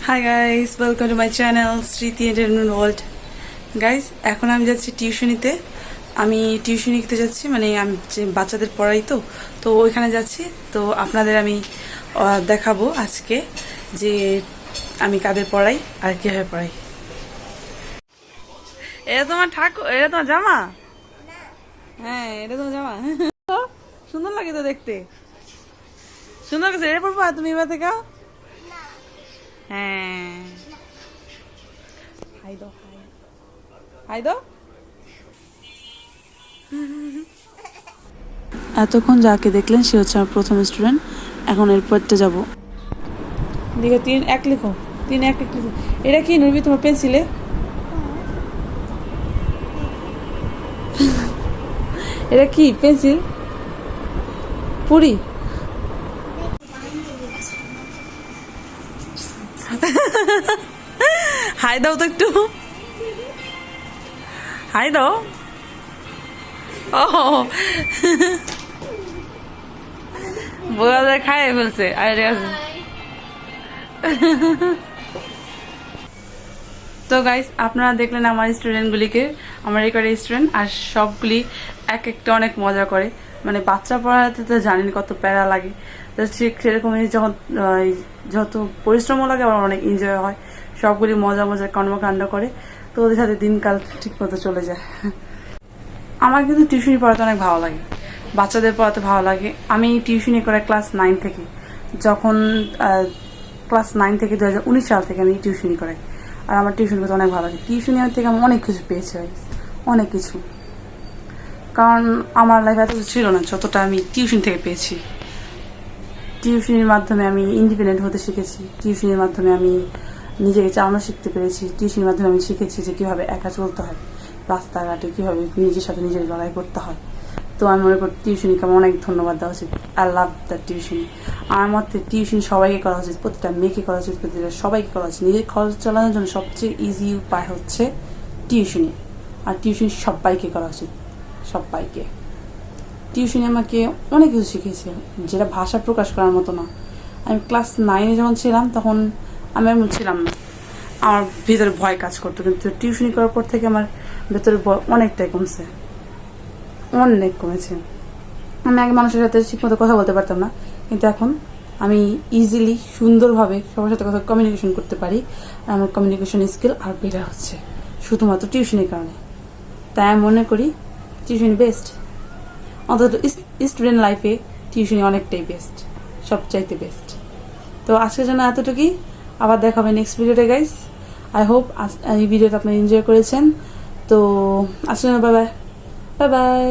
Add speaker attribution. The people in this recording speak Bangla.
Speaker 1: Hi guys, welcome to my channel স্মৃতি এন্টারটেনমেন্ট ওয়ার্ল্ড। গাইস, এখন আমি যাচ্ছি টিউশনিতে। আমি টিউশনিতে যাচ্ছি, মানে আমি যে বাচ্চাদের পড়াই তো তো ওইখানে যাচ্ছি। তো আপনাদের আমি দেখাবো আজকে যে আমি কাদের পড়াই আর কীভাবে পড়াই। এটা তোমার ঠাকুর, এটা তোমার জামা? হ্যাঁ, এটা তোমার জামা। সুন্দর লাগে তো দেখতে, সুন্দর লাগছে। এটা পড়বা তুমি এবার থেকে? হ্যাঁ, হাই দো, হাই দো। এতক্ষণ যাকে দেখলেন সে হচ্ছে আমার প্রথম স্টুডেন্ট। এখন এরপরটা যাব। দেখো 3-1 লিখো, 3-1 লিখো। এটা কি নুরবি তোমার পেন্সিলে? এটা কি পেন্সিল? পুরি? হাই দাও তো একটু, হাই দাও। ও বোঝা খায় ফেলছে। আর ঠিক আছে। তো গাইস, আপনারা দেখলেন আমার স্টুডেন্টগুলিকে, আমার এই কটা স্টুডেন্ট, আর সবগুলি এক একটা অনেক মজা করে। মানে বাচ্চা পড়াতে তো জানেন কত প্যারা লাগে, তো ঠিক সেরকমই যখন যত পরিশ্রমও লাগে আবার অনেক এনজয় হয়। সবগুলি মজা মজার কর্মকাণ্ড করে, তো ওদের সাথে দিনকাল ঠিক মতো চলে যায়। আমার কিন্তু টিউশনি পড়াতে অনেক ভালো লাগে, বাচ্চাদের পড়াতে ভালো লাগে। আমি টিউশনি করে ক্লাস 9 থেকে, যখন ক্লাস 9 থেকে 2019 সাল থেকে আমি টিউশনি করাই। আর আমার টিউশন করতে অনেক ভালো লাগে। টিউশনি থেকে আমি অনেক কিছু পেয়েছি, অনেক কিছু। কারণ আমার লাইফে এত কিছু ছিল না যতটা আমি টিউশন থেকে পেয়েছি। টিউশনির মাধ্যমে আমি ইন্ডিপেন্ডেন্ট হতে শিখেছি, টিউশনির মাধ্যমে আমি নিজেকে চালানো শিখতে পেরেছি, টিউশনির মাধ্যমে আমি শিখেছি যে কীভাবে একা চলতে হয়, রাস্তাঘাটে কীভাবে নিজের সাথে নিজের লড়াই করতে হয়। তো আমি মনে করি টিউশনিকে আমার অনেক ধন্যবাদ দেওয়া উচিত। আই লাভ দ্য টিউশনি। আমার মতে টিউশনি সবাইকে করা উচিত, প্রতিটা মেয়েকে করা উচিত, প্রতিটা সবাইকে করা উচিত। নিজের খরচ চালানোর জন্য সবচেয়ে ইজি উপায় হচ্ছে টিউশনি। আর টিউশনি সবাইকে করা উচিত, সবাইকে। টিউশনি আমাকে অনেক কিছু শিখিয়েছে, যেটা ভাষা প্রকাশ করার মতো না। আমি ক্লাস 9-এ যখন ছিলাম তখন আমি এমন ছিলাম না, আমার ভিতরে ভয় কাজ করতো। কিন্তু টিউশনি করার পর থেকে আমার ভেতরে ভয় অনেকটাই কমছে, অনেক কমেছে। আমি আগে মানুষের সাথে ঠিকমতো কথা বলতে পারতাম না, কিন্তু এখন আমি ইজিলি সুন্দরভাবে সবার সাথে কথা কমিউনিকেশন করতে পারি। আর আমার কমিউনিকেশন স্কিল আর বেটার হচ্ছে শুধুমাত্র টিউশনের কারণে। তাই আমি মনে করি টিউশনি বেস্ট। অন্তত স্টুডেন্ট লাইফে টিউশনি অনেকটাই বেস্ট, সবচাইতে বেস্ট। তো আজকের জন্য এতটুকুই, আবার দেখা হবে নেক্সট ভিডিওতে গাইস। আই হোপ এই ভিডিওটা আপনি এনজয় করেছেন। তো আজকের জন্য বাই বাই, বাই বাই।